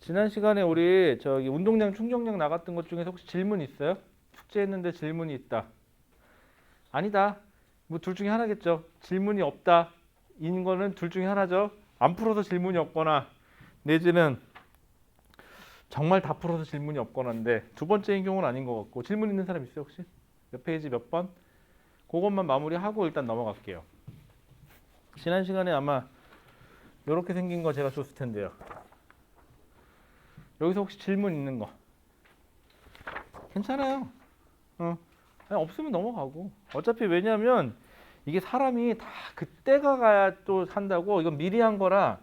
지난 시간에 우리 저기 운동량 충족량 나갔던 것 중에서 혹시 질문 있어요? 숙제했는데 질문이 있다. 아니다. 뭐 둘 중에 하나겠죠. 질문이 없다. 인 거는 둘 중에 하나죠. 안 풀어서 질문이 없거나 내지는 정말 다 풀어서 질문이 없거나인데 두 번째인 경우는 아닌 것 같고. 질문 있는 사람 있어요 혹시? 몇 페이지 몇 번? 그것만 마무리하고 일단 넘어갈게요. 지난 시간에 아마 이렇게 생긴 거 제가 줬을 텐데요. 여기서 혹시 질문 있는 거 괜찮아요. 아니, 없으면 넘어가고. 어차피 왜냐면 이게 사람이 다 그때가 가야 또 산다고. 이건 미리 한 거라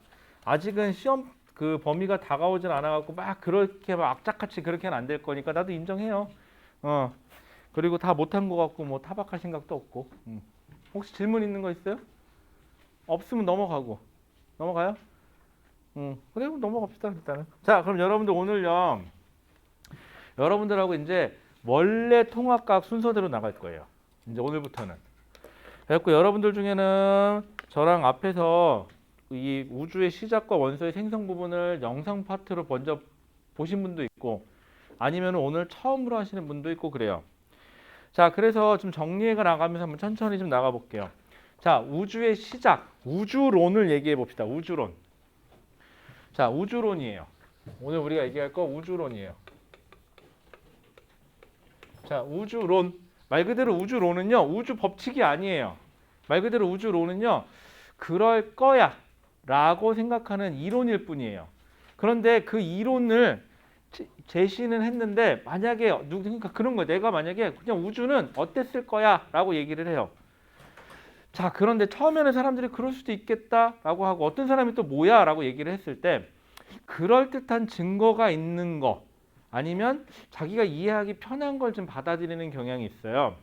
아직은 시험 그 범위가 다가오진 않아갖고 막 그렇게 막 악착같이 그렇게는 안 될 거니까 나도 인정해요. 그리고 다 못한 거 같고 뭐 타박할 생각도 없고. 혹시 질문 있는 거 있어요? 없으면 넘어가고. 넘어가요? 그래 그럼 넘어갑시다 일단은. 자 그럼 여러분들 오늘요. 여러분들하고 이제 원래 통합과학 순서대로 나갈 거예요. 이제 오늘부터는. 그래서 여러분들 중에는 저랑 앞에서 이 우주의 시작과 원소의 생성 부분을 영상 파트로 먼저 보신 분도 있고 아니면 오늘 처음으로 하시는 분도 있고 그래요. 자, 그래서 좀 정리해가 나가면서 한번 천천히 좀 나가 볼게요. 자, 우주의 시작, 우주론을 얘기해 봅시다. 우주론. 자, 우주론이에요. 오늘 우리가 얘기할 거 우주론이에요. 자, 우주론. 말 그대로 우주론은요, 우주 법칙이 아니에요. 말 그대로 우주론은요, 그럴 거야 라고 생각하는 이론일 뿐이에요. 그런데 그 이론을 제시는 했는데 만약에 그러니까 그런 거예요. 내가 만약에 그냥 우주는 어땠을 거야 라고 얘기를 해요. 자, 그런데 처음에는 사람들이 그럴 수도 있겠다 라고 하고 어떤 사람이 또 뭐야 라고 얘기를 했을 때 그럴듯한 증거가 있는 거 아니면 자기가 이해하기 편한 걸 좀 받아들이는 경향이 있어요.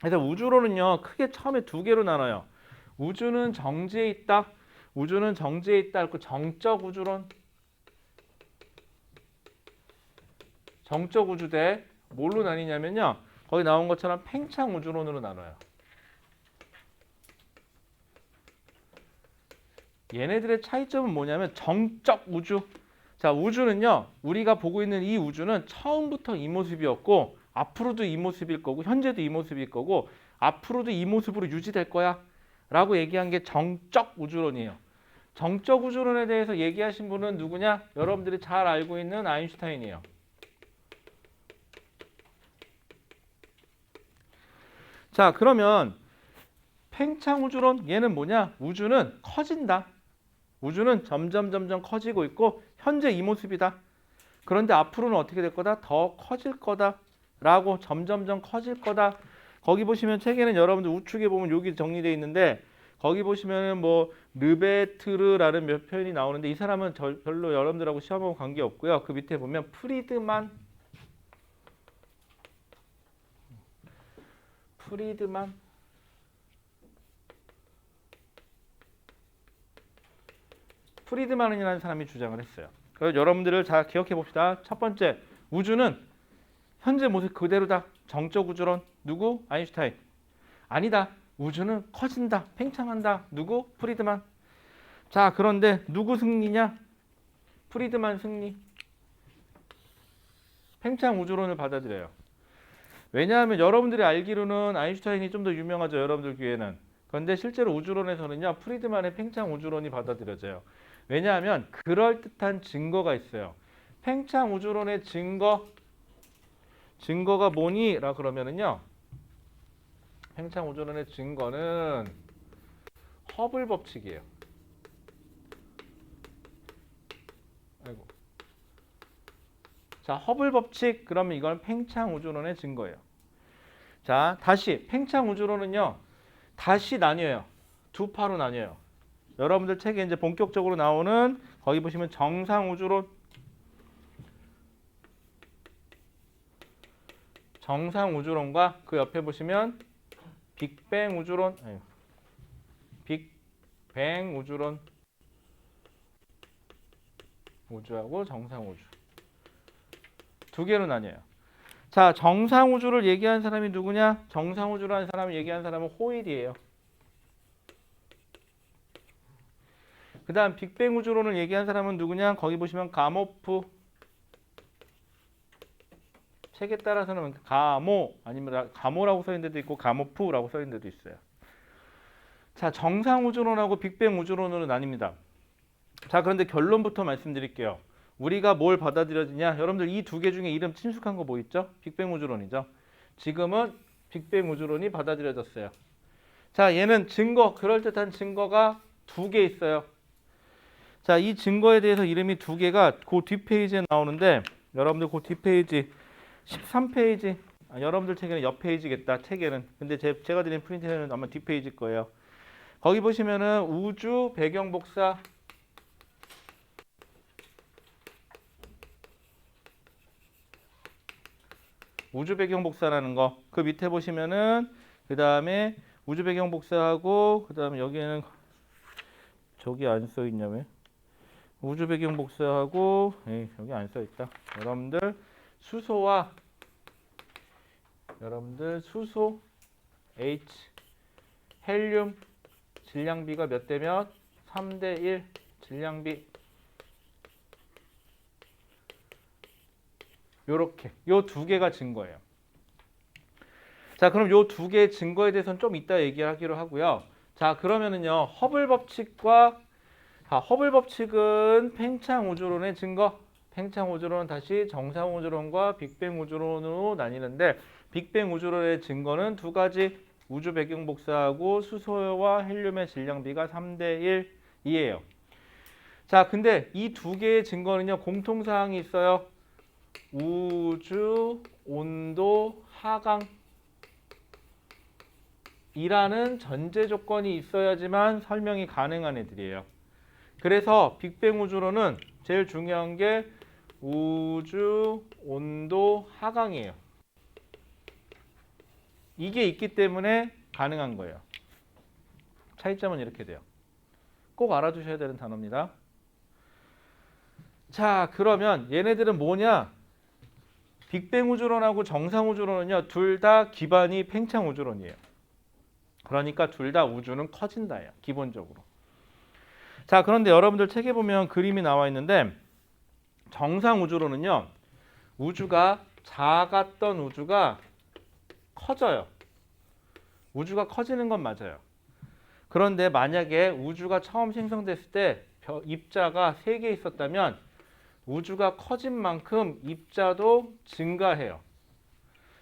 그래서 우주론은요 크게 처음에 두 개로 나눠요. 우주는 정지에 있다. 우주는 정지에 있다. 그리고 정적 우주론. 정적 우주대 뭘로 나뉘냐면요. 거기 나온 것처럼 팽창 우주론으로 나눠요. 얘네들의 차이점은 뭐냐면 정적 우주. 자, 우주는요. 우리가 보고 있는 이 우주는 처음부터 이 모습이었고 앞으로도 이 모습일 거고 현재도 이 모습일 거고 앞으로도 이 모습으로 유지될 거야 라고 얘기한 게 정적 우주론이에요. 정적 우주론에 대해서 얘기하신 분은 누구냐? 여러분들이 잘 알고 있는 아인슈타인이에요. 자, 그러면 팽창 우주론 얘는 뭐냐? 우주는 커진다. 우주는 점점 커지고 있고 현재 이 모습이다. 그런데 앞으로는 어떻게 될 거다? 더 커질 거다. 라고 점점 커질 거다. 거기 보시면 책에는 여러분들 우측에 보면 여기 정리되어 있는데 거기 보시면은 뭐 르베트르라는 몇 표현이 나오는데 이 사람은 별로 여러분들하고 시험하고 관계 없고요. 그 밑에 보면 프리드만 프리드만이라는 사람이 주장을 했어요. 그래서 여러분들을 잘 기억해 봅시다. 첫 번째, 우주는 현재 모습 그대로다. 정적 우주론. 누구? 아인슈타인. 아니다. 우주는 커진다. 팽창한다. 누구? 프리드만. 자, 그런데 누구 승리냐? 프리드만 승리. 팽창 우주론을 받아들여요. 왜냐하면 여러분들이 알기로는 아인슈타인이 좀 더 유명하죠. 여러분들 귀에는. 그런데 실제로 우주론에서는요. 프리드만의 팽창 우주론이 받아들여져요. 왜냐하면 그럴듯한 증거가 있어요. 팽창 우주론의 증거가 뭐니? 라 그러면은요. 팽창 우주론의 증거는 허블 법칙이에요. 아이고. 자, 허블 법칙 그러면 이건 팽창 우주론의 증거예요. 자, 다시 팽창 우주론은요. 다시 나뉘어요. 두 파로 나뉘어요. 여러분들 책에 이제 본격적으로 나오는 거기 보시면 정상 우주론, 정상 우주론과 그 옆에 보시면 빅뱅 우주론, 빅뱅 우주론, 우주하고 정상 우주 두 개로 나뉘어요. 자, 정상 우주를 얘기한 사람이 누구냐? 정상 우주라는 사람을 얘기한 사람은 호일이에요. 그 다음 빅뱅 우주론을 얘기한 사람은 누구냐? 거기 보시면 가모프, 책에 따라서는 가모 아니면 가모라고 써 있는 데도 있고 가모프라고 써 있는 데도 있어요. 자, 정상 우주론하고 빅뱅 우주론으로 나뉩니다. 자, 그런데 결론부터 말씀드릴게요. 우리가 뭘 받아들여지냐? 여러분들 이 두 개 중에 이름 친숙한 거 뭐 있죠? 빅뱅 우주론이죠. 지금은 빅뱅 우주론이 받아들여졌어요. 자, 얘는 증거, 그럴듯한 증거가 두 개 있어요. 자, 이 증거에 대해서 이름이 두 개가 그 뒷페이지에 나오는데 여러분들 그 뒷페이지 13페이지 여러분들 책에는 옆 페이지겠다. 책에는. 근데 제가 드린 프린트에는 아마 뒷페이지일 거예요. 거기 보시면은 우주 배경 복사 우주 배경 복사라는 거. 그 밑에 보시면은 그 다음에 우주 배경 복사하고 그 다음에 여기에는 저기 안 써 있냐 왜? 우주 배경 복사하고 여기 안 써 있다. 여러분들 수소 H 헬륨 질량비가 몇 대 몇? 3대 1 질량비. 요렇게 요 두 개가 증거예요. 자, 그럼 요 두 개의 증거에 대해서는 좀 이따 얘기하기로 하고요. 자, 그러면은요. 허블 법칙은 팽창 우주론의 증거. 팽창 우주론은 다시 정상 우주론과 빅뱅 우주론으로 나뉘는데 빅뱅 우주론의 증거는 두 가지. 우주 배경 복사하고 수소와 헬륨의 질량비가 3대 1이에요. 자, 근데 이 두 개의 증거는요. 공통사항이 있어요. 우주 온도 하강이라는 전제 조건이 있어야지만 설명이 가능한 애들이에요. 그래서 빅뱅 우주론은 제일 중요한 게 우주 온도 하강이에요. 이게 있기 때문에 가능한 거예요. 차이점은 이렇게 돼요. 꼭 알아두셔야 되는 단어입니다. 자, 그러면 얘네들은 뭐냐? 빅뱅 우주론하고 정상 우주론은요. 둘 다 기반이 팽창 우주론이에요. 그러니까 둘 다 우주는 커진다예요. 기본적으로. 자, 그런데 여러분들 책에 보면 그림이 나와 있는데 정상 우주론은요. 우주가 작았던 우주가 커져요. 우주가 커지는 건 맞아요. 그런데 만약에 우주가 처음 생성됐을 때 입자가 3개 있었다면 우주가 커진 만큼 입자도 증가해요.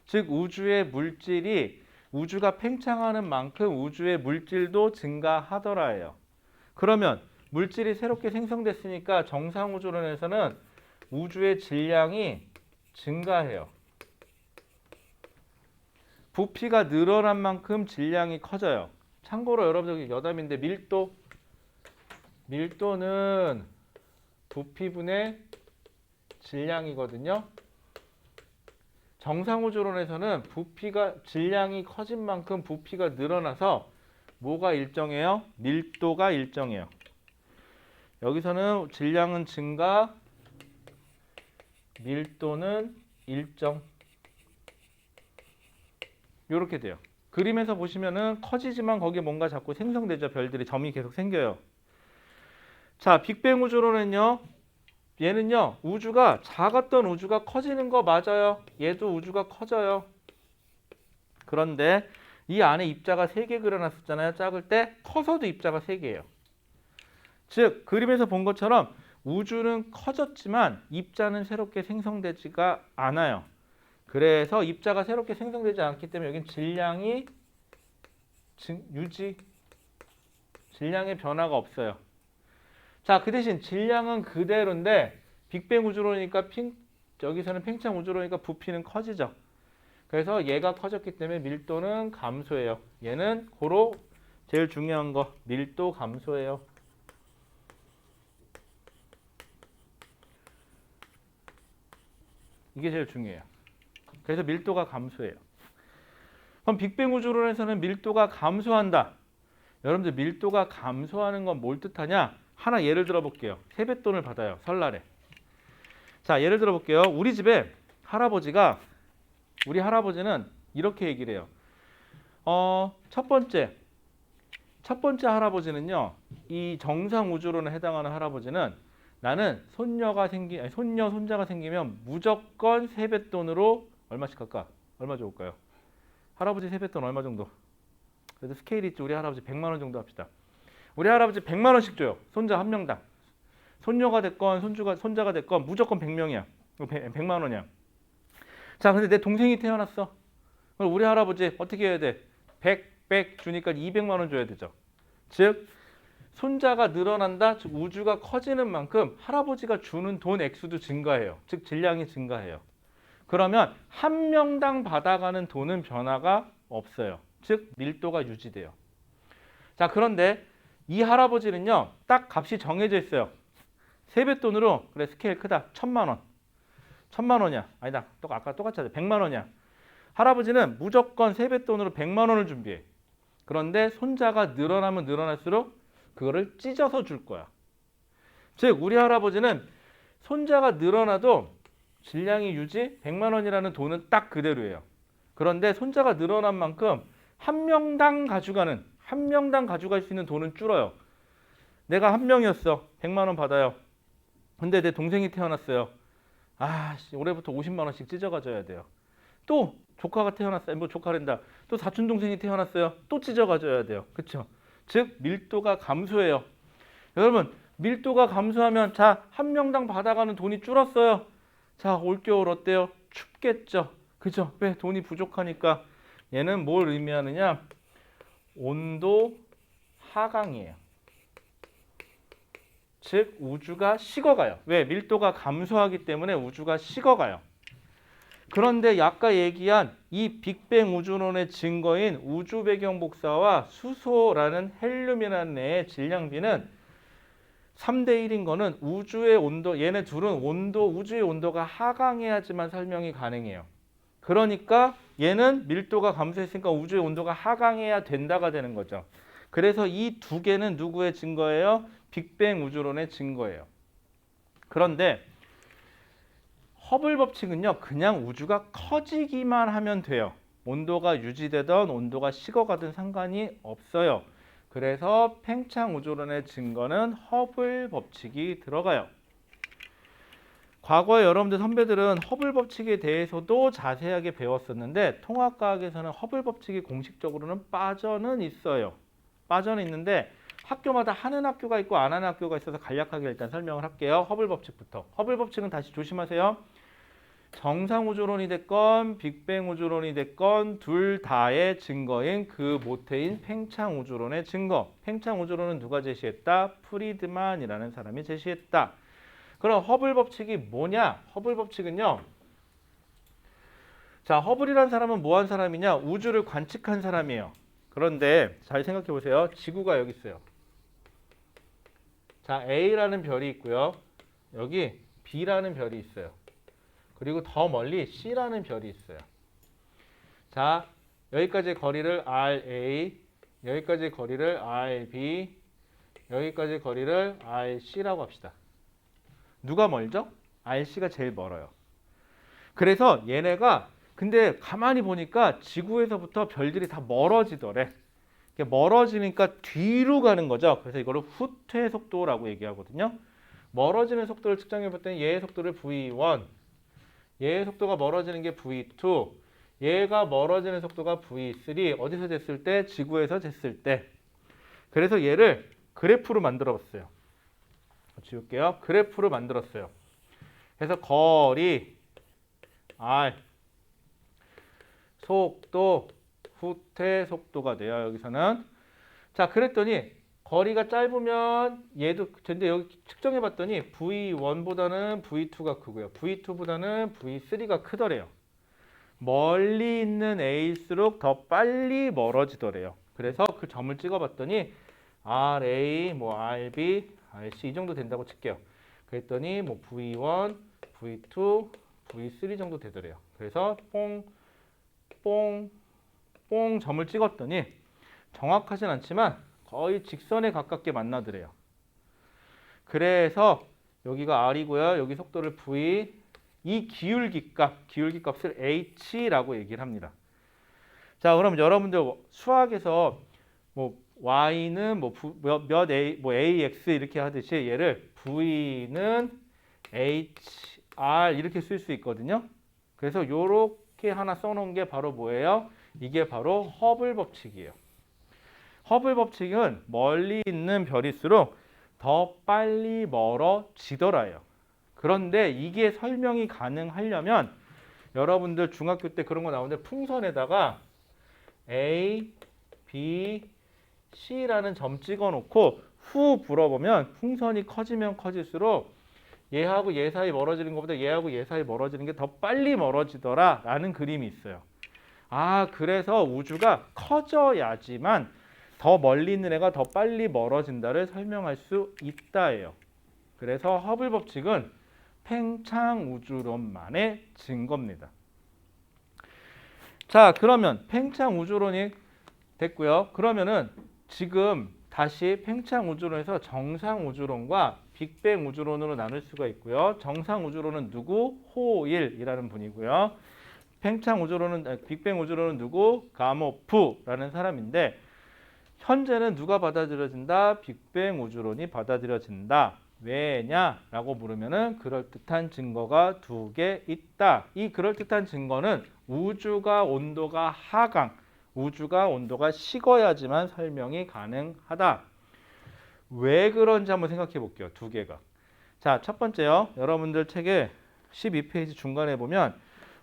즉 우주의 물질이 우주가 팽창하는 만큼 우주의 물질도 증가하더라예요. 그러면 물질이 새롭게 생성됐으니까 정상 우주론에서는 우주의 질량이 증가해요. 부피가 늘어난 만큼 질량이 커져요. 참고로 여러분들 여담인데 밀도는 부피분의 질량이거든요. 정상 우주론에서는 질량이 커진 만큼 부피가 늘어나서 뭐가 일정해요? 밀도가 일정해요. 여기서는 질량은 증가, 밀도는 일정. 이렇게 돼요. 그림에서 보시면은 커지지만 거기에 뭔가 자꾸 생성되죠. 별들이 점이 계속 생겨요. 자, 빅뱅 우주론은요. 얘는요. 우주가 작았던 우주가 커지는 거 맞아요. 얘도 우주가 커져요. 그런데 이 안에 입자가 3개 그려놨었잖아요. 작을 때 커서도 입자가 3개예요. 즉 그림에서 본 것처럼 우주는 커졌지만 입자는 새롭게 생성되지가 않아요. 그래서 입자가 새롭게 생성되지 않기 때문에 여긴 질량이 질량의 변화가 없어요. 자, 그 대신 질량은 그대로인데 빅뱅 우주론이니까 여기서는 팽창 우주론이니까 부피는 커지죠. 그래서 얘가 커졌기 때문에 밀도는 감소해요. 얘는 고로 제일 중요한 거 밀도 감소해요. 이게 제일 중요해요. 그래서 밀도가 감소해요. 그럼 빅뱅 우주론에서는 밀도가 감소한다. 여러분들 밀도가 감소하는 건 뭘 뜻하냐? 하나 예를 들어 볼게요. 세뱃돈을 받아요. 설날에. 자, 예를 들어 볼게요. 우리 할아버지는 이렇게 얘기를 해요. 첫 번째 할아버지는요. 이 정상 우주론에 해당하는 할아버지는 나는 손자가 생기면 무조건 세뱃돈으로 얼마씩 할까? 얼마 좋을까요? 할아버지 세뱃돈 얼마 정도? 그래도 스케일이 있죠. 우리 할아버지 100만 원 정도 합시다. 우리 할아버지 100만 원씩 줘요. 손자 한 명당. 손녀가 됐건 손자가 됐건 무조건 100명이야. 100만 원이야. 자, 근데 내 동생이 태어났어. 그럼 우리 할아버지 어떻게 해야 돼? 100 주니까 200만 원 줘야 되죠. 즉 손자가 늘어난다. 즉 우주가 커지는 만큼 할아버지가 주는 돈 액수도 증가해요. 즉 질량이 증가해요. 그러면 한 명당 받아가는 돈은 변화가 없어요. 즉 밀도가 유지돼요. 자, 그런데 이 할아버지는요. 딱 값이 정해져 있어요. 세뱃돈으로 그래 스케일 크다. 1000만 원. 1000만 원이야. 아니다. 아까 똑같이 하자. 100만 원이야. 할아버지는 무조건 세뱃돈으로 100만 원을 준비해. 그런데 손자가 늘어나면 늘어날수록 그거를 찢어서 줄 거야. 즉 우리 할아버지는 손자가 늘어나도 질량이 유지 100만 원이라는 돈은 딱 그대로예요. 그런데 손자가 늘어난 만큼 한 명당 가져갈 수 있는 돈은 줄어요. 내가 한 명이었어. 100만 원 받아요. 근데 내 동생이 태어났어요. 올해부터 50만 원씩 찢어가줘야 돼요. 또 조카가 태어났어요. 뭐 조카랜다. 또 사촌 동생이 태어났어요. 또 찢어가줘야 돼요. 그렇죠? 즉 밀도가 감소해요. 여러분 밀도가 감소하면 자, 한 명당 받아가는 돈이 줄었어요. 자, 올겨울 어때요? 춥겠죠. 그죠? 왜? 돈이 부족하니까. 얘는 뭘 의미하느냐? 온도 하강이에요. 즉 우주가 식어가요. 왜? 밀도가 감소하기 때문에 우주가 식어가요. 그런데 아까 얘기한 이 빅뱅 우주론의 증거인 우주 배경 복사와 수소라는 헬륨이라는 애의 질량비는 3대 1인 거는 우주의 온도, 얘네 둘은 우주의 온도가 하강해야지만 설명이 가능해요. 그러니까 얘는 밀도가 감소했으니까 우주의 온도가 하강해야 된다가 되는 거죠. 그래서 이 두 개는 누구의 증거예요? 빅뱅 우주론의 증거예요. 그런데 허블 법칙은요, 그냥 우주가 커지기만 하면 돼요. 온도가 유지되던 온도가 식어가든 상관이 없어요. 그래서 팽창 우주론의 증거는 허블 법칙이 들어가요. 과거에 여러분들 선배들은 허블 법칙에 대해서도 자세하게 배웠었는데 통합과학에서는 허블 법칙이 공식적으로는 빠져는 있어요. 빠져는 있는데 학교마다 하는 학교가 있고 안 하는 학교가 있어서 간략하게 일단 설명을 할게요. 허블 법칙부터. 허블 법칙은 다시 조심하세요. 정상 우주론이 됐건 빅뱅 우주론이 됐건 둘 다의 증거인 그 모태인 팽창 우주론의 증거. 팽창 우주론은 누가 제시했다? 프리드만이라는 사람이 제시했다. 그럼 허블 법칙이 뭐냐? 허블 법칙은요. 자, 허블이라는 사람은 뭐 한 사람이냐? 우주를 관측한 사람이에요. 그런데 잘 생각해 보세요. 지구가 여기 있어요. 자, A라는 별이 있고요. 여기 B라는 별이 있어요. 그리고 더 멀리 C라는 별이 있어요. 자, 여기까지의 거리를 RA, 여기까지의 거리를 RB, 여기까지의 거리를 RC라고 합시다. 누가 멀죠? RC가 제일 멀어요. 그래서 얘네가 근데 가만히 보니까 지구에서부터 별들이 다 멀어지더래. 멀어지니까 뒤로 가는 거죠. 그래서 이거를 후퇴 속도라고 얘기하거든요. 멀어지는 속도를 측정해 봤더니 얘의 속도를 V1, 얘의 속도가 멀어지는 게 V2, 얘가 멀어지는 속도가 V3. 어디서 쟀을 때? 지구에서 쟀을 때. 그래서 얘를 그래프로 만들어 봤어요. 지울게요. 그래프로 만들었어요. 그래서 거리, R, 속도, 후퇴 속도가 돼요. 여기서는. 자, 그랬더니 거리가 짧으면 얘도 근데 여기 측정해 봤더니 V1보다는 V2가 크고요. V2보다는 V3가 크더래요. 멀리 있는 A일수록 더 빨리 멀어지더래요. 그래서 그 점을 찍어 봤더니 RA, 뭐 RB, RC 이 정도 된다고 칠게요. 그랬더니 뭐 V1, V2, V3 정도 되더래요. 그래서 뽕 점을 찍었더니 정확하진 않지만 거의 직선에 가깝게 만나더래요. 그래서 여기가 R이고요. 여기 속도를 V, 이 기울기 값을 H라고 얘기를 합니다. 자, 그럼 여러분들 수학에서 뭐 Y는 몇 A, 뭐 AX 이렇게 하듯이 얘를 V는 HR 이렇게 쓸 수 있거든요. 그래서 이렇게 하나 써놓은 게 바로 뭐예요? 이게 바로 허블 법칙이에요. 허블 법칙은 멀리 있는 별일수록 더 빨리 멀어지더라요. 그런데 이게 설명이 가능하려면 여러분들 중학교 때 그런 거 나오는데 풍선에다가 A, B, C라는 점 찍어 놓고 후 불어보면 풍선이 커지면 커질수록 얘하고 얘 사이 멀어지는 것보다 얘하고 얘 사이 멀어지는 게 더 빨리 멀어지더라 라는 그림이 있어요. 아, 그래서 우주가 커져야지만 더 멀리 있는 애가 더 빨리 멀어진다를 설명할 수 있다예요. 그래서 허블 법칙은 팽창 우주론만의 증거입니다. 자, 그러면 팽창 우주론이 됐고요. 그러면은 지금 다시 팽창 우주론에서 정상 우주론과 빅뱅 우주론으로 나눌 수가 있고요. 정상 우주론은 누구? 호일이라는 분이고요. 팽창 우주론은 빅뱅 우주론은 누구? 가모프라는 사람인데 현재는 누가 받아들여진다? 빅뱅 우주론이 받아들여진다. 왜냐라고 물으면은 그럴듯한 증거가 두 개 있다. 이 그럴듯한 증거는 우주가 온도가 하강, 우주가 온도가 식어야지만 설명이 가능하다. 왜 그런지 한번 생각해 볼게요. 두 개가. 자, 첫 번째요. 여러분들 책에 12페이지 중간에 보면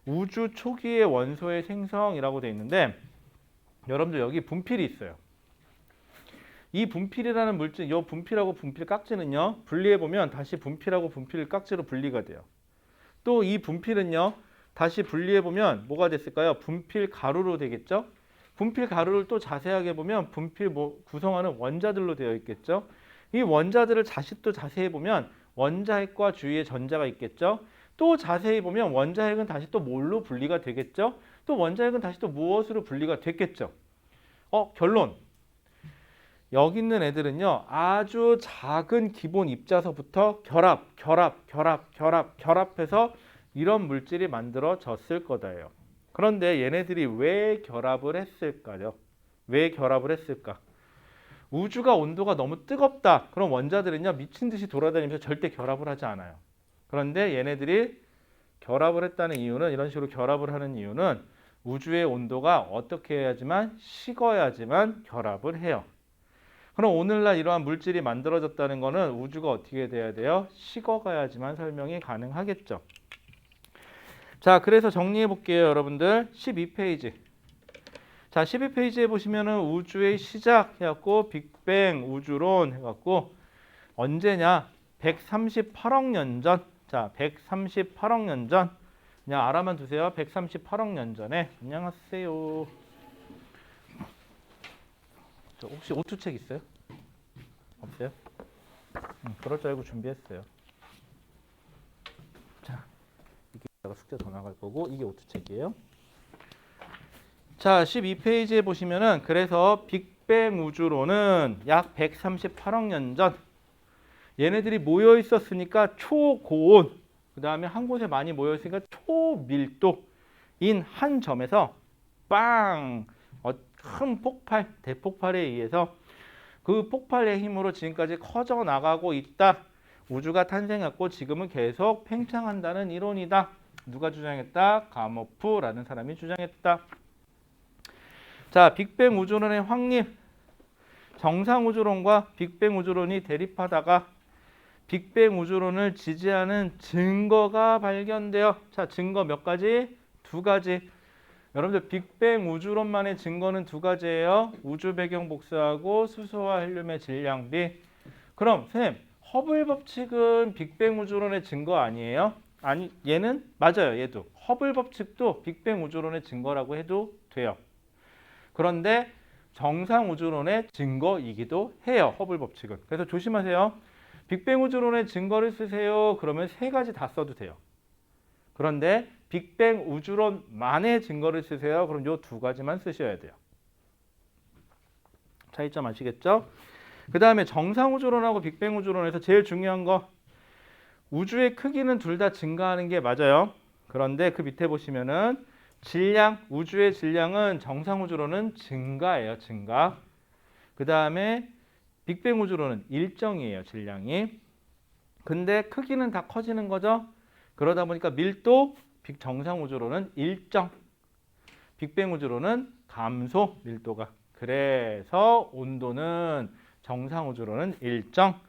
우주 초기의 원소의 생성이라고 되어 있는데 여러분들 여기 분필이 있어요. 이 분필이라는 물질, 이 분필하고 분필 깍지는요. 분리해 보면 다시 분필하고 분필 깍지로 분리가 돼요. 또 이 분필은요. 다시 분리해 보면 뭐가 됐을까요? 분필 가루로 되겠죠? 분필 가루를 또 자세하게 보면 분필 구성하는 원자들로 되어 있겠죠? 이 원자들을 다시 또 자세히 보면 원자핵과 주위에 전자가 있겠죠? 또 자세히 보면 원자핵은 다시 또 뭘로 분리가 되겠죠? 또 원자핵은 다시 또 무엇으로 분리가 됐겠죠? 결론. 여기 있는 애들은요. 아주 작은 기본 입자서부터 결합해서 이런 물질이 만들어졌을 거다예요. 그런데 얘네들이 왜 결합을 했을까요? 왜 결합을 했을까? 우주가 온도가 너무 뜨겁다. 그럼 원자들은요. 미친 듯이 돌아다니면서 절대 결합을 하지 않아요. 그런데 얘네들이 결합을 했다는 이유는 이런 식으로 결합을 하는 이유는 우주의 온도가 어떻게 해야지만 식어야지만 결합을 해요. 그럼 오늘날 이러한 물질이 만들어졌다는 것은 우주가 어떻게 돼야 돼요? 식어가야지만 설명이 가능하겠죠. 자, 그래서 정리해 볼게요, 여러분들. 12페이지. 자, 12페이지에 보시면은 우주의 시작 해갖고 빅뱅 우주론 해갖고 언제냐? 138억 년 전. 자, 138억 년 전. 그냥 알아만 두세요. 138억 년 전에. 안녕하세요. 혹시 오투책 있어요? 없어요? 그럴 줄 알고 준비했어요. 자, 이게 숙제 더 나갈 거고 이게 오투책이에요. 자, 12페이지에 보시면은 그래서 빅뱅 우주론은 약 138억 년 전 얘네들이 모여 있었으니까 초고온, 그 다음에 한 곳에 많이 모여 있으니까 초밀도인 한 점에서 빵! 큰 폭발, 대폭발에 의해서 그 폭발의 힘으로 지금까지 커져 나가고 있다. 우주가 탄생했고 지금은 계속 팽창한다는 이론이다. 누가 주장했다? 가모프라는 사람이 주장했다. 자, 빅뱅 우주론의 확립. 정상 우주론과 빅뱅 우주론이 대립하다가 빅뱅 우주론을 지지하는 증거가 발견돼요. 자, 증거 몇 가지? 두 가지. 여러분들 빅뱅 우주론만의 증거는 두 가지예요. 우주 배경 복사하고 수소와 헬륨의 질량비. 그럼 선생님, 허블 법칙은 빅뱅 우주론의 증거 아니에요? 아니, 얘는 맞아요. 얘도 허블 법칙도 빅뱅 우주론의 증거라고 해도 돼요. 그런데 정상 우주론의 증거이기도 해요. 허블 법칙은. 그래서 조심하세요. 빅뱅 우주론의 증거를 쓰세요. 그러면 세 가지 다 써도 돼요. 그런데 빅뱅 우주론만의 증거를 쓰세요. 그럼 요 두 가지만 쓰셔야 돼요. 차이점 아시겠죠? 그 다음에 정상 우주론하고 빅뱅 우주론에서 제일 중요한 거, 우주의 크기는 둘 다 증가하는 게 맞아요. 그런데 그 밑에 보시면은 질량, 우주의 질량은 정상 우주론은 증가예요. 증가. 그 다음에 빅뱅 우주론은 일정이에요. 질량이. 근데 크기는 다 커지는 거죠. 그러다 보니까 밀도, 정상 우주론은 일정. 빅뱅 우주로는 감소 밀도가. 그래서 온도는 정상 우주로는 일정,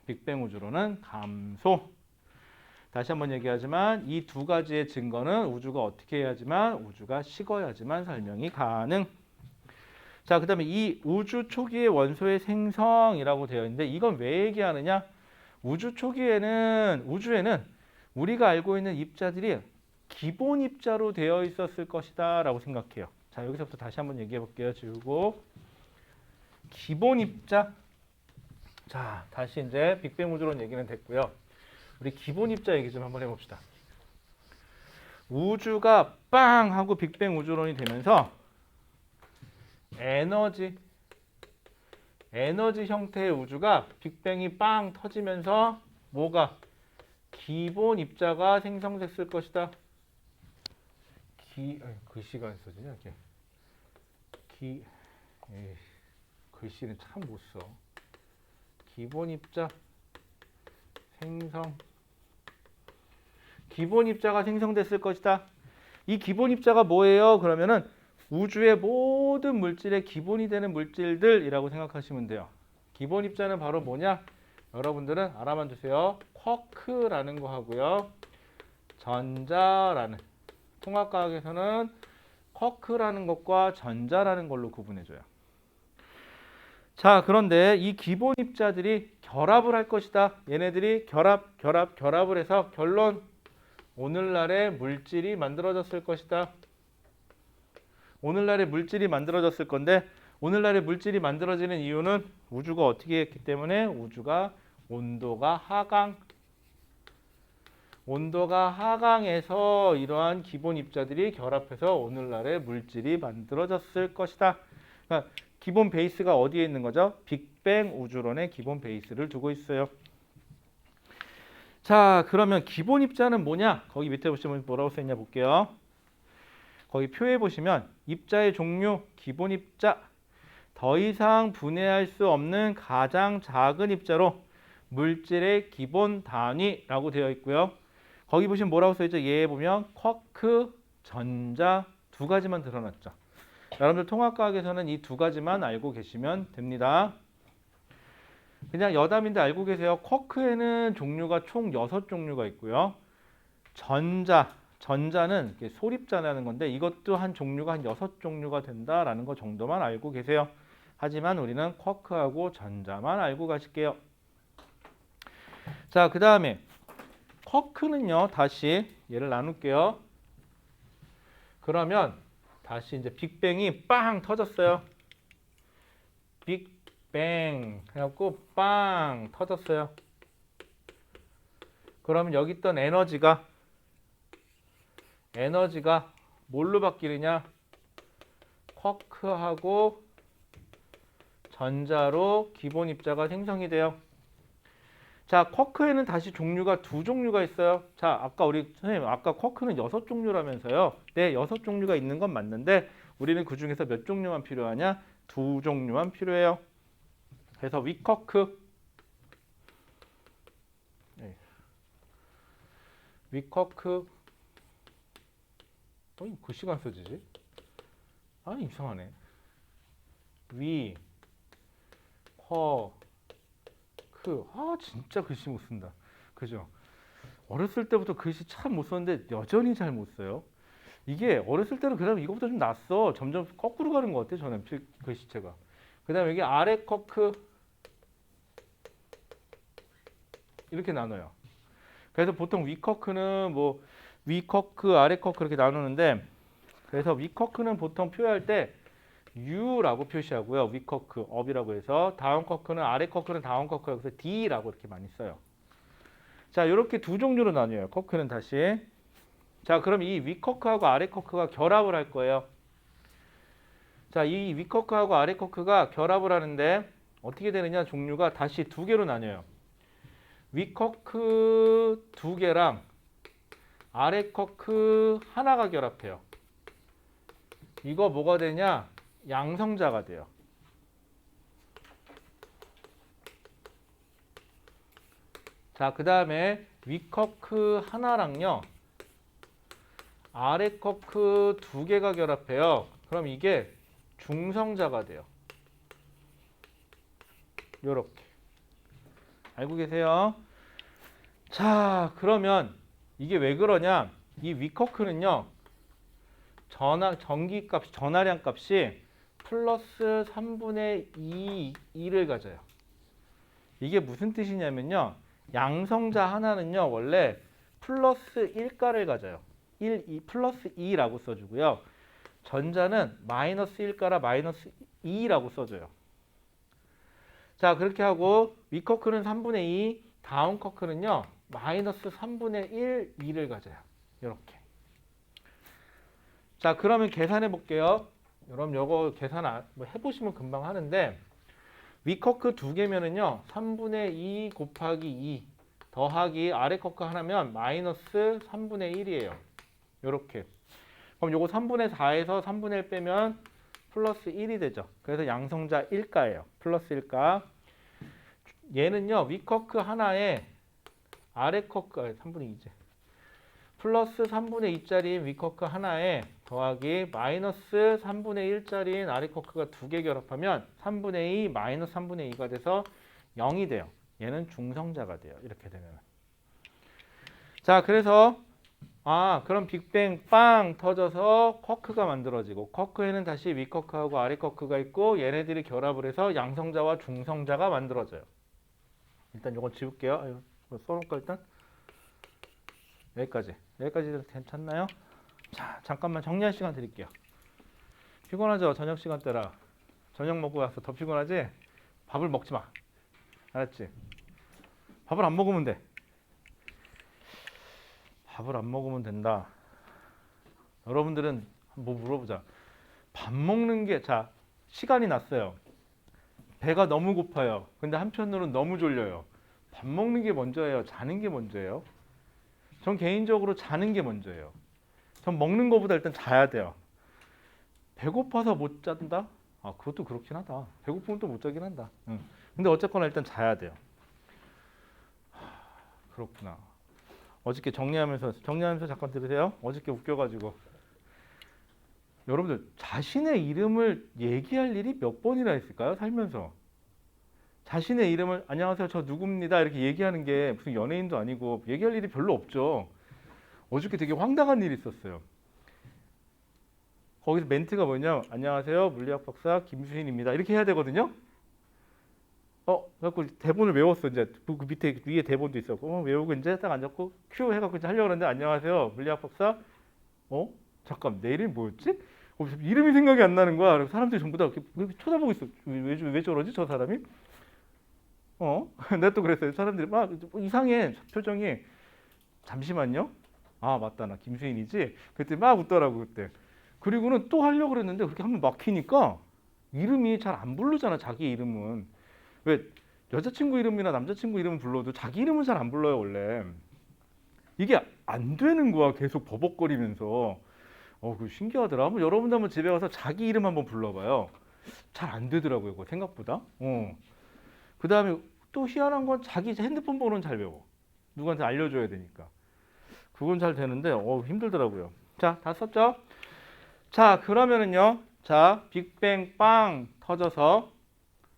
빅뱅 우주로는 감소. 다시 한번 얘기하지만 이 두 가지의 증거는 우주가 어떻게 해야지만 우주가 식어야지만 설명이 가능. 자, 그다음에 이 우주 초기의 원소의 생성이라고 되어 있는데 이건 왜 얘기하느냐? 우주 초기에는 우주에는 우리가 알고 있는 입자들이 기본 입자로 되어 있었을 것이다 라고 생각해요. 자, 여기서부터 다시 한번 얘기해 볼게요. 지우고 기본 입자. 자, 다시 이제 빅뱅 우주론 얘기는 됐고요. 우리 기본 입자 얘기 좀 한번 해봅시다. 우주가 빵 하고 빅뱅 우주론이 되면서 에너지 형태의 우주가 빅뱅이 빵 터지면서 뭐가 기본 입자가 생성됐을 것이다. 글씨가 안 써지냐 이렇게. 글씨는 참 못 써. 기본 입자 생성. 기본 입자가 생성됐을 것이다. 이 기본 입자가 뭐예요? 그러면은 우주의 모든 물질의 기본이 되는 물질들이라고 생각하시면 돼요. 기본 입자는 바로 뭐냐? 여러분들은 알아만 두세요. 쿼크라는 거 하고요. 전자라는, 통합과학에서는 쿼크라는 것과 전자라는 걸로 구분해줘요. 자, 그런데 이 기본 입자들이 결합을 할 것이다. 얘네들이 결합을 해서 결론, 오늘날의 물질이 만들어졌을 것이다. 오늘날의 물질이 만들어졌을 건데 오늘날의 물질이 만들어지는 이유는 우주가 어떻게 했기 때문에 우주가 온도가 하강해서 이러한 기본 입자들이 결합해서 오늘날의 물질이 만들어졌을 것이다. 그러니까 기본 베이스가 어디에 있는 거죠? 빅뱅 우주론의 기본 베이스를 두고 있어요. 자, 그러면 기본 입자는 뭐냐? 거기 밑에 보시면 뭐라고 써있냐 볼게요. 거기 표에 보시면 입자의 종류, 기본 입자, 더 이상 분해할 수 없는 가장 작은 입자로 물질의 기본 단위라고 되어 있고요. 거기 보시면 뭐라고 써있죠? 얘에 보면 쿼크, 전자 두 가지만 드러났죠. 여러분들 통합과학에서는 이 두 가지만 알고 계시면 됩니다. 그냥 여담인데 알고 계세요. 쿼크에는 종류가 총 6종류가 있고요. 전자는 소립자라는 건데 이것도 한 종류가 한 6종류가 된다라는 거 정도만 알고 계세요. 하지만 우리는 쿼크하고 전자만 알고 가실게요. 자, 그 다음에 쿼크는요. 다시 얘를 나눌게요. 그러면 다시 이제 빅뱅이 빵 터졌어요. 빅뱅 해갖고 빵 터졌어요. 그러면 여기 있던 에너지가 뭘로 바뀌느냐? 쿼크하고 전자로 기본 입자가 생성이 돼요. 자, 쿼크에는 다시 종류가 두 종류가 있어요. 자, 아까 우리 선생님 아까 쿼크는 6종류라면서요. 네, 6종류가 있는 건 맞는데 우리는 그 중에서 몇 종류만 필요하냐? 2종류만 필요해요. 그래서 위쿼크, 글씨가 안 써지지? 아니, 이상하네. 진짜 글씨 못 쓴다. 그죠? 어렸을 때부터 글씨 참 못 썼는데 여전히 잘 못 써요. 이게 어렸을 때는 그다음 이거보다 좀 낫어. 점점 거꾸로 가는 것 같아요. 저는 글씨체가. 그다음에 여기 아래 커크 이렇게 나눠요. 그래서 보통 위커크는 뭐 위커크, 아래 커크 이렇게 나누는데 그래서 위커크는 보통 표현할 때 U라고 표시하고요. 위커크, 업이라고 해서 다운 커크는 아래 커크는 다운 커크라고 해서 D라고 이렇게 많이 써요. 자, 이렇게 두 종류로 나뉘어요. 커크는 다시. 자, 그럼 이 위커크하고 아래 커크가 결합을 할 거예요. 자, 이 위커크하고 아래 커크가 결합을 하는데 어떻게 되느냐? 종류가 다시 두 개로 나뉘어요. 위커크 두 개랑 아래 커크 하나가 결합해요. 이거 뭐가 되냐? 양성자가 돼요. 자, 그 다음에 위커크 하나랑요. 아래 커크 두 개가 결합해요. 그럼 이게 중성자가 돼요. 요렇게. 알고 계세요? 자, 그러면 이게 왜 그러냐? 이 위커크는요. 전하량 값이 플러스 3분의 2를 가져요. 이게 무슨 뜻이냐면요. 양성자 하나는요. 원래 플러스 1가를 가져요. 플러스 2라고 써주고요. 전자는 마이너스 1가라 마이너스 2라고 써줘요. 자, 그렇게 하고 위커크는 3분의 2, 다운 커크는요. 마이너스 3분의 1, 2를 가져요. 이렇게. 자, 그러면 계산해 볼게요. 여러분 요거 계산 뭐 해보시면 금방 하는데 위커크 두 개면은요 3분의 2 곱하기 2 더하기 아래 커크 하나면 마이너스 3분의 1이에요. 요렇게. 그럼 요거 3분의 4에서 3분의 1 빼면 플러스 1이 되죠. 그래서 양성자 1가예요. 플러스 1가. 얘는요 위커크 하나에 아래 커크 3분의 2제 플러스 3분의 2짜리 위커크 하나에 더하기 마이너스 3분의 1짜리인 아래 커크가 두 개 결합하면 3분의 2 마이너스 3분의 2가 돼서 0이 돼요. 얘는 중성자가 돼요. 이렇게 되면. 자, 그래서 그럼 빅뱅 빵 터져서 커크가 만들어지고 커크에는 다시 위커크하고 아래 커크가 있고 얘네들이 결합을 해서 양성자와 중성자가 만들어져요. 일단 이건 지울게요. 써놓을까 일단? 여기까지 괜찮나요? 자, 잠깐만 정리할 시간 드릴게요. 피곤하죠? 저녁 시간대라. 저녁 먹고 와서 더 피곤하지? 밥을 먹지 마. 알았지? 밥을 안 먹으면 돼. 밥을 안 먹으면 된다. 여러분들은 뭐 물어보자. 밥 먹는 게, 자, 시간이 났어요. 배가 너무 고파요. 근데 한편으로는 너무 졸려요. 밥 먹는 게 먼저예요? 자는 게 먼저예요? 전 개인적으로 자는 게 먼저예요. 전 먹는 것보다 일단 자야 돼요. 배고파서 못 잔다? 그것도 그렇긴 하다. 배고프면 또 못 자긴 한다. 응. 근데 어쨌거나 일단 자야 돼요. 그렇구나. 어저께 정리하면서 잠깐 들으세요. 어저께 웃겨가지고 여러분들 자신의 이름을 얘기할 일이 몇 번이나 있을까요? 살면서 자신의 이름을 안녕하세요 저 누구입니다 이렇게 얘기하는 게 무슨 연예인도 아니고 얘기할 일이 별로 없죠. 어저께 되게 황당한 일이 있었어요. 거기서 멘트가 뭐냐, 안녕하세요 물리학 박사 김수인입니다 이렇게 해야 되거든요. 그래갖고 대본을 외웠어. 이제 그 밑에 위에 대본도 있었고 외우고 이제 딱 앉았고 큐 해갖고 이제 하려고 하는데 안녕하세요 물리학 박사. 잠깐 내 이름이 뭐였지? 이름이 생각이 안 나는 거야. 그래서 사람들이 전부 다 이렇게 쳐다보고 있어. 왜 저러지 저 사람이? 내가 또 그랬어요. 사람들이 막 이상해 표정이. 잠시만요. 맞다 나 김수인이지. 그때 막 웃더라고 그때. 그리고는 또 하려고 그랬는데 그렇게 한번 막히니까 이름이 잘 안 부르잖아. 자기 이름은. 왜 여자친구 이름이나 남자친구 이름 불러도 자기 이름은 잘 안 불러요 원래. 이게 안 되는 거야. 계속 버벅거리면서. 그거 신기하더라. 한번 여러분도 한번 집에 가서 자기 이름 한번 불러봐요. 잘 안 되더라고요. 그거 생각보다. 그 다음에 또 희한한 건 자기 핸드폰 번호는 잘 외워. 누구한테 알려줘야 되니까. 그건 잘 되는데 힘들더라고요. 자, 다 썼죠? 자, 그러면은요. 자, 빅뱅 빵 터져서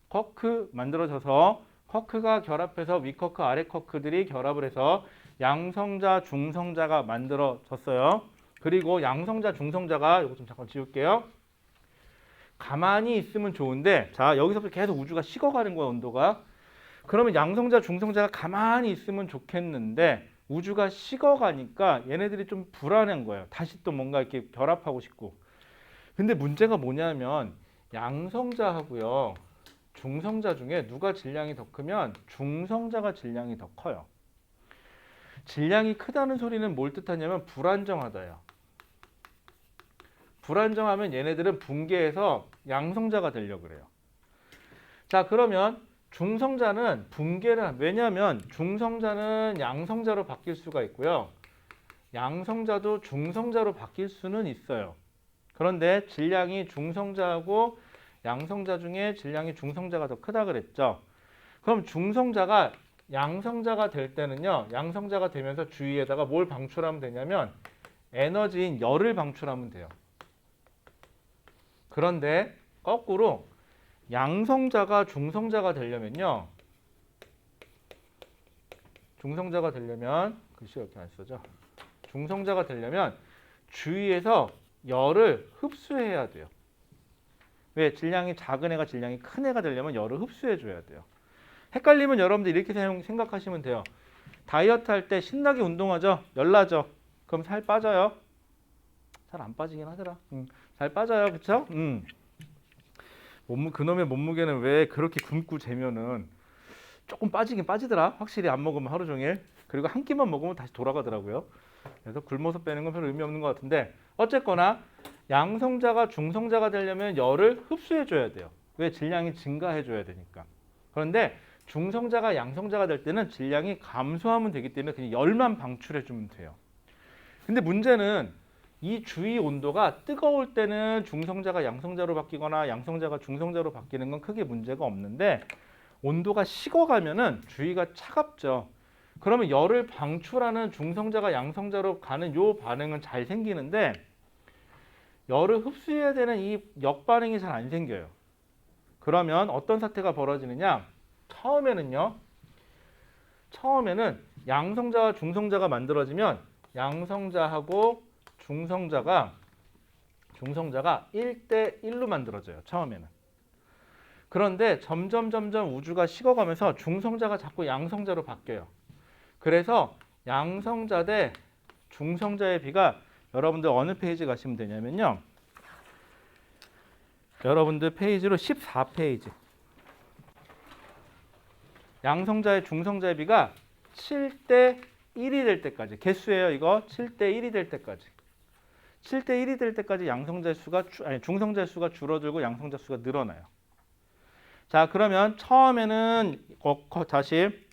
커크 만들어져서 커크가 결합해서 위커크 아래 커크들이 결합을 해서 양성자 중성자가 만들어졌어요. 그리고 양성자 중성자가 이거 좀 잠깐 지울게요. 가만히 있으면 좋은데 자 여기서부터 계속 우주가 식어가는 거야 온도가. 그러면 양성자 중성자가 가만히 있으면 좋겠는데 우주가 식어가니까 얘네들이 좀 불안한 거예요. 다시 또 뭔가 이렇게 결합하고 싶고. 근데 문제가 뭐냐면 양성자하고요 중성자 중에 누가 질량이 더 크면 중성자가 질량이 더 커요. 질량이 크다는 소리는 뭘 뜻하냐면 불안정하다요. 불안정하면 얘네들은 붕괴해서 양성자가 되려고 그래요. 자, 그러면 중성자는 붕괴를 왜냐하면 중성자는 양성자로 바뀔 수가 있고요. 양성자도 중성자로 바뀔 수는 있어요. 그런데 질량이 중성자하고 양성자 중에 질량이 중성자가 더 크다 그랬죠. 그럼 중성자가 양성자가 될 때는요. 양성자가 되면서 주위에다가 뭘 방출하면 되냐면 에너지인 열을 방출하면 돼요. 그런데 거꾸로 양성자가 중성자가 되려면요. 중성자가 되려면 글씨 이렇게 안 써져. 중성자가 되려면 주위에서 열을 흡수해야 돼요. 왜? 질량이 작은 애가 질량이 큰 애가 되려면 열을 흡수해 줘야 돼요. 헷갈리면 여러분들 이렇게 생각하시면 돼요. 다이어트 할 때 신나게 운동하죠. 열나죠. 그럼 살 빠져요? 잘 안 빠지긴 하더라. 잘 빠져요. 그쵸? 그놈의 몸무게는 왜 그렇게 굶고 재면은 조금 빠지긴 빠지더라. 확실히 안 먹으면 하루 종일. 그리고 한 끼만 먹으면 다시 돌아가더라고요. 그래서 굶어서 빼는 건 별 의미 없는 것 같은데 어쨌거나 양성자가 중성자가 되려면 열을 흡수해 줘야 돼요. 왜? 질량이 증가해 줘야 되니까. 그런데 중성자가 양성자가 될 때는 질량이 감소하면 되기 때문에 그냥 열만 방출해 주면 돼요. 근데 문제는 이 주위 온도가 뜨거울 때는 중성자가 양성자로 바뀌거나 양성자가 중성자로 바뀌는 건 크게 문제가 없는데 온도가 식어가면은 주위가 차갑죠. 그러면 열을 방출하는 중성자가 양성자로 가는 요 반응은 잘 생기는데 열을 흡수해야 되는 이 역반응이 잘 안 생겨요. 그러면 어떤 사태가 벌어지느냐? 처음에는 양성자와 중성자가 만들어지면 양성자하고 중성자가 1대1로 만들어져요. 처음에는. 그런데 점점 우주가 식어가면서 중성자가 자꾸 양성자로 바뀌어요. 그래서 양성자 대 중성자의 비가 여러분들 어느 페이지 가시면 되냐면요. 여러분들 페이지로 14페이지. 양성자의 중성자의 비가 7대1이 될 때까지. 개수예요, 이거. 7대1이 될 때까지. 7대1이 될 때까지 중성자의 수가 줄어들고 양성자 수가 늘어나요. 자, 그러면 처음에는 다시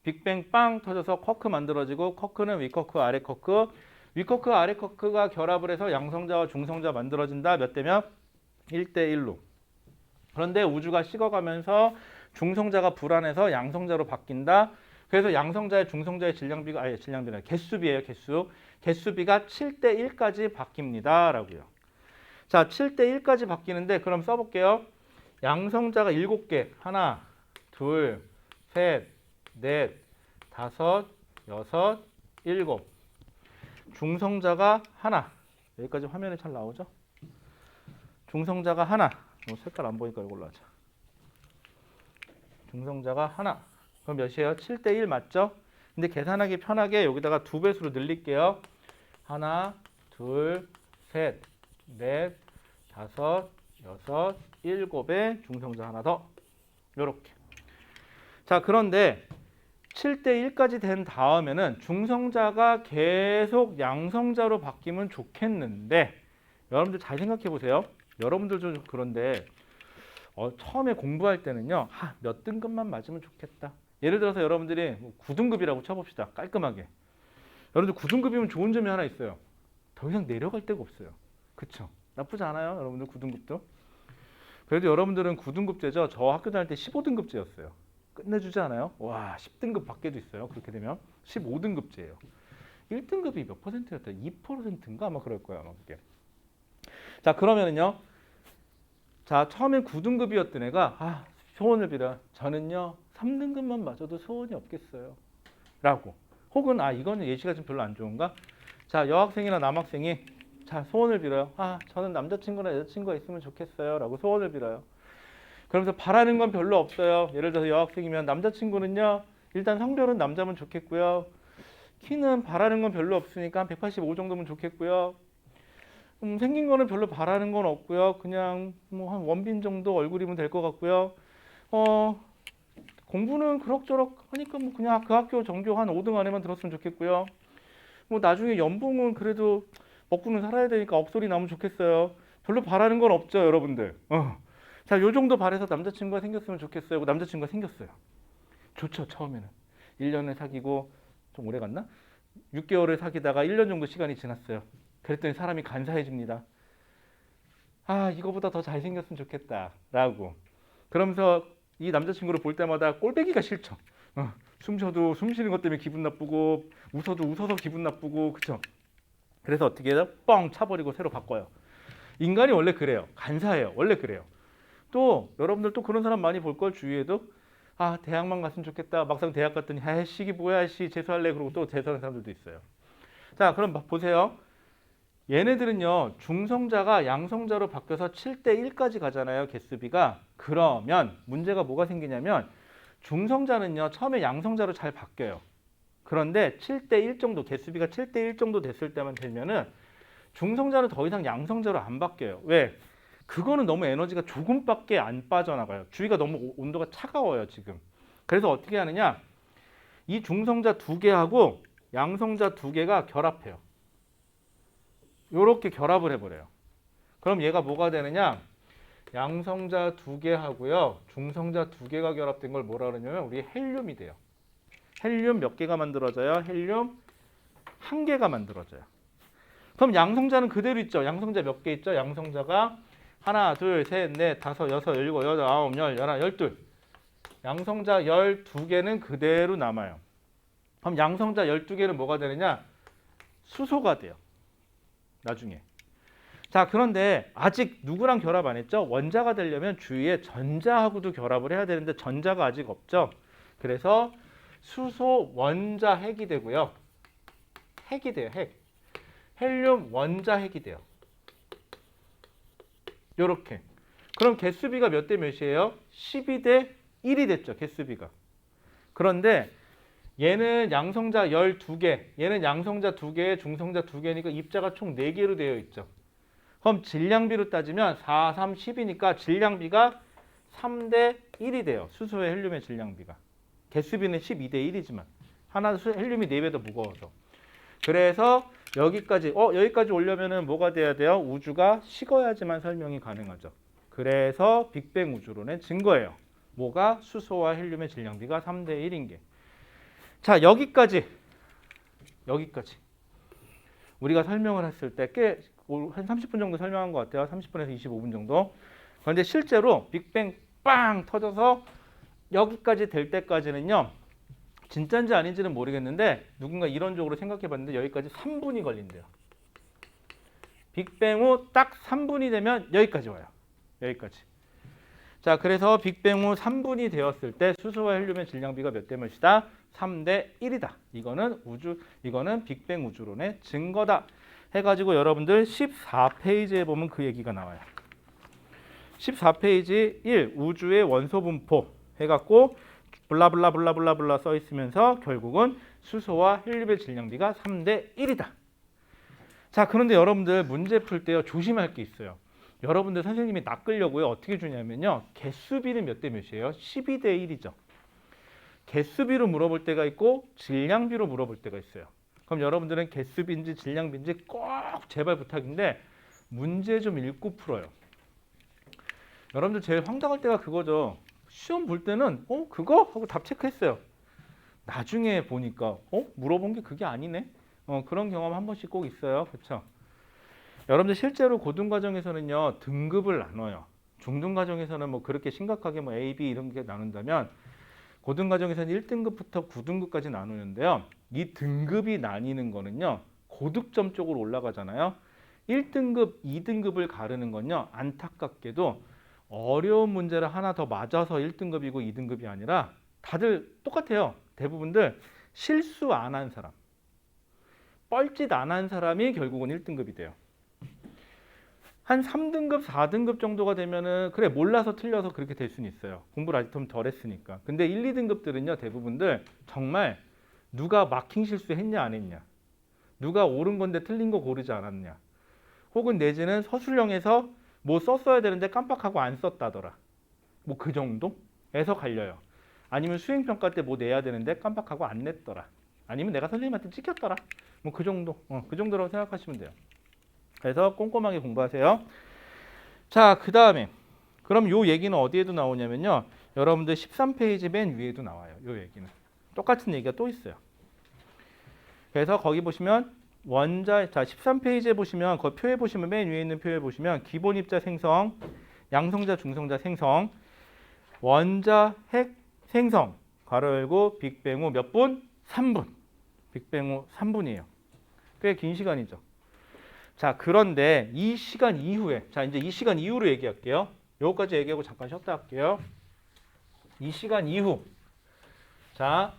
빅뱅 빵 터져서 쿼크 만들어지고 쿼크는 위쿼크, 아래쿼크. 위쿼크, 아래쿼크가 결합을 해서 양성자와 중성자 만들어진다. 몇 대 몇? 1대1로. 그런데 우주가 식어가면서 중성자가 불안해서 양성자로 바뀐다. 그래서 양성자의 중성자의 개수비예요. 개수비가 7대1까지 바뀝니다. 라고요. 자, 7대1까지 바뀌는데 그럼 써볼게요. 양성자가 7개. 하나, 둘, 셋, 넷, 다섯, 여섯, 일곱. 중성자가 하나. 여기까지 화면에 잘 나오죠? 중성자가 하나. 색깔 안 보니까 이걸로 하자. 중성자가 하나. 그럼 몇이에요? 7대1 맞죠? 근데 계산하기 편하게 여기다가 2배수로 늘릴게요. 하나, 둘, 셋, 넷, 다섯, 여섯, 일곱에 중성자 하나 더. 요렇게. 자, 그런데 7대1까지 된 다음에는 중성자가 계속 양성자로 바뀌면 좋겠는데 여러분들 잘 생각해 보세요. 여러분들도 그런데 처음에 공부할 때는요. 몇 등급만 맞으면 좋겠다. 예를 들어서 여러분들이 9등급이라고 쳐봅시다. 깔끔하게. 여러분들 9등급이면 좋은 점이 하나 있어요. 더 이상 내려갈 데가 없어요. 그쵸? 나쁘지 않아요. 여러분들 9등급도. 그래도 여러분들은 9등급제죠. 저 학교 다닐 때 15등급제였어요. 끝내주지 않아요? 와, 10등급 밖에도 있어요. 그렇게 되면 15등급제예요. 1등급이 몇 %였다? 2%인가 아마 그럴 거예요. 아마 그게. 자, 그러면은요. 자, 처음엔 9등급이었던 애가 소원을 빌어요. 저는요 3등급만 맞아도 소원이 없겠어요. 라고. 혹은 이거는 예시가 좀 별로 안 좋은가? 자, 여학생이나 남학생이 자, 소원을 빌어요. 저는 남자친구나 여자친구가 있으면 좋겠어요. 라고 소원을 빌어요. 그러면서 바라는 건 별로 없어요. 예를 들어서 여학생이면 남자친구는요. 일단 성별은 남자면 좋겠고요. 키는 바라는 건 별로 없으니까 한 185 정도면 좋겠고요. 생긴 거는 별로 바라는 건 없고요. 그냥 한 원빈 정도 얼굴이면 될 것 같고요. 공부는 그럭저럭 하니까 그냥 그 학교 전교 한 5등 안에만 들었으면 좋겠고요. 나중에 연봉은 그래도 먹고는 살아야 되니까 업소리 나면 좋겠어요. 별로 바라는 건 없죠, 여러분들. 자, 요 정도 바래서 남자친구가 생겼으면 좋겠어요. 남자친구가 생겼어요. 좋죠, 처음에는. 1년을 사귀고 좀 오래 갔나? 6개월을 사귀다가 1년 정도 시간이 지났어요. 그랬더니 사람이 간사해집니다. 이거보다 더 잘생겼으면 좋겠다. 라고. 그러면서 이 남자친구를 볼 때마다 꼴배기가 싫죠. 숨 쉬어도 숨 쉬는 것 때문에 기분 나쁘고 웃어도 웃어서 기분 나쁘고 그쵸? 그래서 어떻게 해요? 뻥 차버리고 새로 바꿔요. 인간이 원래 그래요. 간사해요. 원래 그래요. 또 여러분들 또 그런 사람 많이 볼 걸 주위에도 아 대학만 갔으면 좋겠다. 막상 대학 갔더니 아씨 이게 뭐야 씨 재수할래 그러고 또 재수하는 사람들도 있어요. 자 그럼 보세요. 얘네들은요 중성자가 양성자로 바뀌어서 7대 1까지 가잖아요. 개수비가. 그러면 문제가 뭐가 생기냐면 중성자는요 처음에 양성자로 잘 바뀌어요. 그런데 7대 1 정도 개수비가 7대 1 정도 됐을 때만 되면은 중성자는 더 이상 양성자로 안 바뀌어요. 왜? 그거는 너무 에너지가 조금밖에 안 빠져나가요. 주위가 너무 온도가 차가워요 지금. 그래서 어떻게 하느냐? 이 중성자 두 개하고 양성자 두 개가 결합해요. 이렇게 결합을 해버려요. 그럼 얘가 뭐가 되느냐? 양성자 두 개하고요 중성자 두 개가 결합된 걸 뭐라 그러냐면 우리 헬륨이 돼요. 헬륨 몇 개가 만들어져요? 헬륨 한 개가 만들어져요. 그럼 양성자는 그대로 있죠. 양성자 몇 개 있죠? 양성자가 하나, 둘, 셋, 넷, 다섯, 여섯, 일곱, 여덟, 아홉, 열, 열하나, 열둘. 양성자 12개는 그대로 남아요. 그럼 양성자 12개는 뭐가 되느냐? 수소가 돼요. 나중에. 자, 그런데 아직 누구랑 결합 안 했죠? 원자가 되려면 주위에 전자하고도 결합을 해야 되는데 전자가 아직 없죠. 그래서 수소 원자 핵이 되고요. 핵이 돼요. 핵. 헬륨 원자 핵이 돼요. 요렇게. 그럼 개수비가 몇 대 몇이에요? 12대 1이 됐죠. 개수비가. 그런데 얘는 양성자 12개, 얘는 양성자 2개, 중성자 2개니까 입자가 총 4개로 되어 있죠. 그럼 질량비로 따지면 4, 3, 10이니까 질량비가 3대 1이 돼요. 수소의 헬륨의 질량비가. 개수비는 12대 1이지만 하나 헬륨이 4배 더 무거워서. 그래서 여기까지 오려면은 뭐가 돼야 돼요? 우주가 식어야지만 설명이 가능하죠. 그래서 빅뱅 우주론의 증거예요. 뭐가? 수소와 헬륨의 질량비가 3대 1인 게. 자, 여기까지 우리가 설명을 했을 때 꽤 한 30분 정도 설명한 것 같아요. 30분에서 25분 정도. 그런데 실제로 빅뱅 빵 터져서 여기까지 될 때까지는요. 진짜인지 아닌지는 모르겠는데 누군가 이론적으로 생각해 봤는데 여기까지 3분이 걸린대요. 빅뱅 후 딱 3분이 되면 여기까지 와요. 여기까지. 자, 그래서 빅뱅 후 3분이 되었을 때 수소와 헬륨의 질량비가 몇 대 몇이다? 3대 1이다. 이거는 빅뱅 우주론의 증거다. 해가지고 여러분들 14페이지에 보면 그 얘기가 나와요. 14페이지 1 우주의 원소 분포 해갖고 블라블라블라블라블라 써 있으면서 결국은 수소와 헬륨의 질량비가 3대 1이다. 자, 그런데 여러분들 문제 풀 때요 조심할 게 있어요. 여러분들 선생님이 낚으려고요 어떻게 주냐면요 개수비는 몇 대 몇이에요? 12대 1이죠. 개수비로 물어볼 때가 있고 질량비로 물어볼 때가 있어요. 그럼 여러분들은 개수비인지 질량비인지 꼭 제발 부탁인데 문제 좀 읽고 풀어요. 여러분들 제일 황당할 때가 그거죠. 시험 볼 때는 그거? 하고 답 체크했어요. 나중에 보니까 물어본 게 그게 아니네. 그런 경험 한 번씩 꼭 있어요. 그렇죠? 여러분들 실제로 고등과정에서는요 등급을 나눠요. 중등과정에서는 뭐 그렇게 심각하게 뭐 A, B 이런 게 나눈다면 고등과정에서는 1등급부터 9등급까지 나누는데요. 이 등급이 나뉘는 거는요 고득점 쪽으로 올라가잖아요. 1등급, 2등급을 가르는 건요 안타깝게도 어려운 문제를 하나 더 맞아서 1등급이고 2등급이 아니라 다들 똑같아요. 대부분들 실수 안 한 사람, 뻘짓 안 한 사람이 결국은 1등급이 돼요. 한 3등급, 4등급 정도가 되면은 그래 몰라서 틀려서 그렇게 될 수는 있어요. 공부를 아직 좀 덜 했으니까. 근데 1, 2등급들은요 대부분들 정말 누가 마킹 실수했냐 안 했냐, 누가 옳은 건데 틀린 거 고르지 않았냐, 혹은 내지는 서술형에서 뭐 썼어야 되는데 깜빡하고 안 썼다더라. 뭐 그 정도에서 갈려요. 아니면 수행평가 때 뭐 내야 되는데 깜빡하고 안 냈더라. 아니면 내가 선생님한테 찍혔더라. 뭐 그 정도, 그 정도라고 생각하시면 돼요. 그래서 꼼꼼하게 공부하세요. 자, 그 다음에 그럼 요 얘기는 어디에도 나오냐면요. 여러분들 13페이지 맨 위에도 나와요. 요 얘기는. 똑같은 얘기가 또 있어요. 그래서 거기 보시면 자 13페이지에 보시면 그 표에 보시면 맨 위에 있는 표에 보시면 기본 입자 생성, 양성자 중성자 생성, 원자 핵 생성 괄호 열고 빅뱅 후 몇 분? 3분. 빅뱅 후 3분이에요. 꽤 긴 시간이죠. 자, 그런데 이 시간 이후에, 자, 이제 이 시간 이후로 얘기할게요. 요거까지 얘기하고 잠깐 쉬었다 할게요. 이 시간 이후. 자,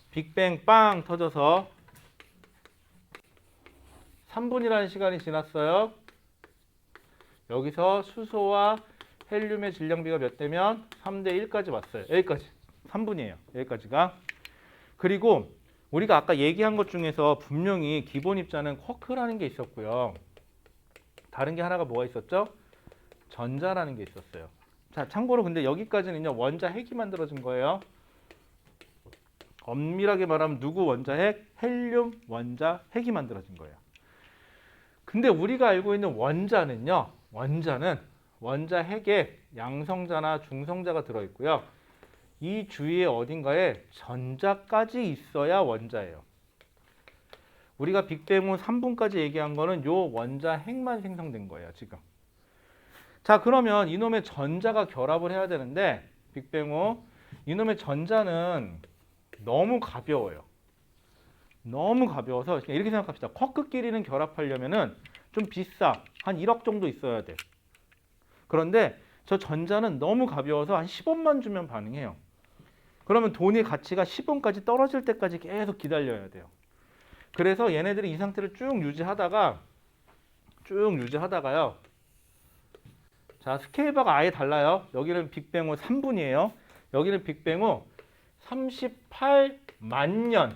빅뱅 빵 터져서 3분이라는 시간이 지났어요. 여기서 수소와 헬륨의 질량비가 몇 대면 3대 1까지 왔어요. 여기까지. 3분이에요. 여기까지가. 그리고 우리가 아까 얘기한 것 중에서 분명히 기본 입자는 쿼크라는 게 있었고요. 다른 게 하나가 뭐가 있었죠? 전자라는 게 있었어요. 자, 참고로 근데 여기까지는요. 원자 핵이 만들어진 거예요. 엄밀하게 말하면 누구 원자 핵? 헬륨 원자 핵이 만들어진 거예요. 근데 우리가 알고 있는 원자는요. 원자는 원자 핵에 양성자나 중성자가 들어있고요. 이 주위에 어딘가에 전자까지 있어야 원자예요. 우리가 빅뱅 후 3분까지 얘기한 거는 요 원자 핵만 생성된 거예요. 지금. 자, 그러면 이놈의 전자가 결합을 해야 되는데 빅뱅 후 이놈의 전자는 너무 가벼워요. 너무 가벼워서 이렇게 생각합시다. 쿼크끼리는 결합하려면은 좀 비싸. 한 1억 정도 있어야 돼. 그런데 저 전자는 너무 가벼워서 한 10원만 주면 반응해요. 그러면 돈의 가치가 10원까지 떨어질 때까지 계속 기다려야 돼요. 그래서 얘네들이 이 상태를 쭉 유지하다가요. 자, 스케일바가 아예 달라요. 여기는 빅뱅 후 3분이에요. 여기는 빅뱅 후 38만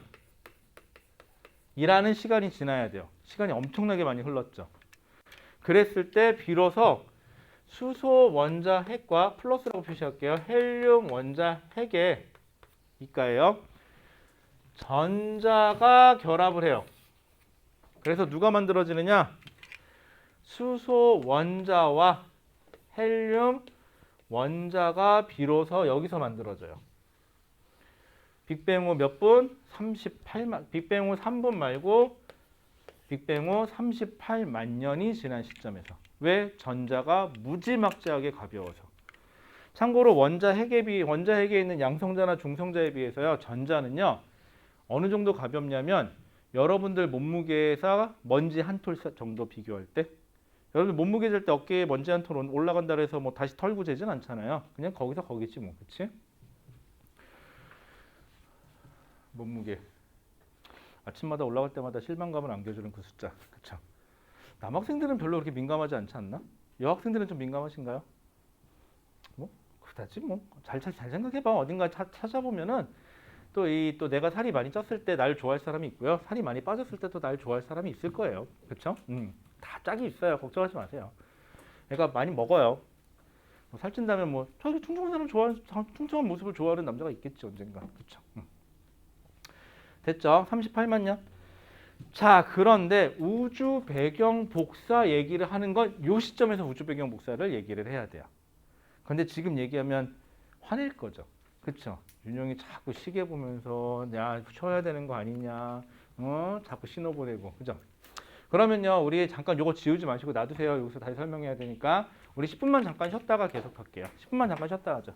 년이라는 시간이 지나야 돼요. 시간이 엄청나게 많이 흘렀죠. 그랬을 때 비로소 수소 원자 핵과 플러스라고 표시할게요. 헬륨 원자 핵에 이가예요. 전자가 결합을 해요. 그래서 누가 만들어지느냐? 수소 원자와 헬륨 원자가 비로소 여기서 만들어져요. 빅뱅 후 몇 분? 38만. 빅뱅 후 3분 말고 빅뱅 후 38만 년이 지난 시점에서. 왜? 전자가 무지막지하게 가벼워서. 참고로 원자 핵에 있는 양성자나 중성자에 비해서요. 전자는요. 어느 정도 가볍냐면 여러분들 몸무게에서 먼지 한 톨 정도 비교할 때 여러분 몸무게 잴 때 어깨에 먼지 한 톨 올라간다 해서 뭐 다시 털고 재진 않잖아요. 그냥 거기서 거기지 뭐. 그치? 몸무게. 아침마다 올라갈 때마다 실망감을 안겨주는 그 숫자. 그쵸? 남학생들은 별로 그렇게 민감하지 않지 않나? 여학생들은 좀 민감하신가요? 뭐 그다지 뭐 잘 생각해봐. 어딘가 찾아보면은 또 내가 살이 많이 쪘을 때 날 좋아할 사람이 있고요. 살이 많이 빠졌을 때도 날 좋아할 사람이 있을 거예요. 그렇죠? 다 짝이 있어요. 걱정하지 마세요. 그러니까 많이 먹어요. 살찐다면 뭐 저기 퉁퉁한 사람 퉁퉁한 모습을 좋아하는 남자가 있겠지 언젠가. 그렇죠? 됐죠? 38만 년. 자, 그런데 우주 배경 복사 얘기를 하는 건 이 시점에서 우주 배경 복사를 얘기를 해야 돼요. 근데 지금 얘기하면 화낼 거죠. 그쵸? 윤영이 자꾸 시계 보면서 야 쉬어야 되는 거 아니냐, 자꾸 신호 보내고, 그죠? 그러면요, 우리 잠깐 요거 지우지 마시고 놔두세요. 여기서 다시 설명해야 되니까 우리 10분만 잠깐 쉬었다가 계속할게요. 10분만 잠깐 쉬었다 하죠.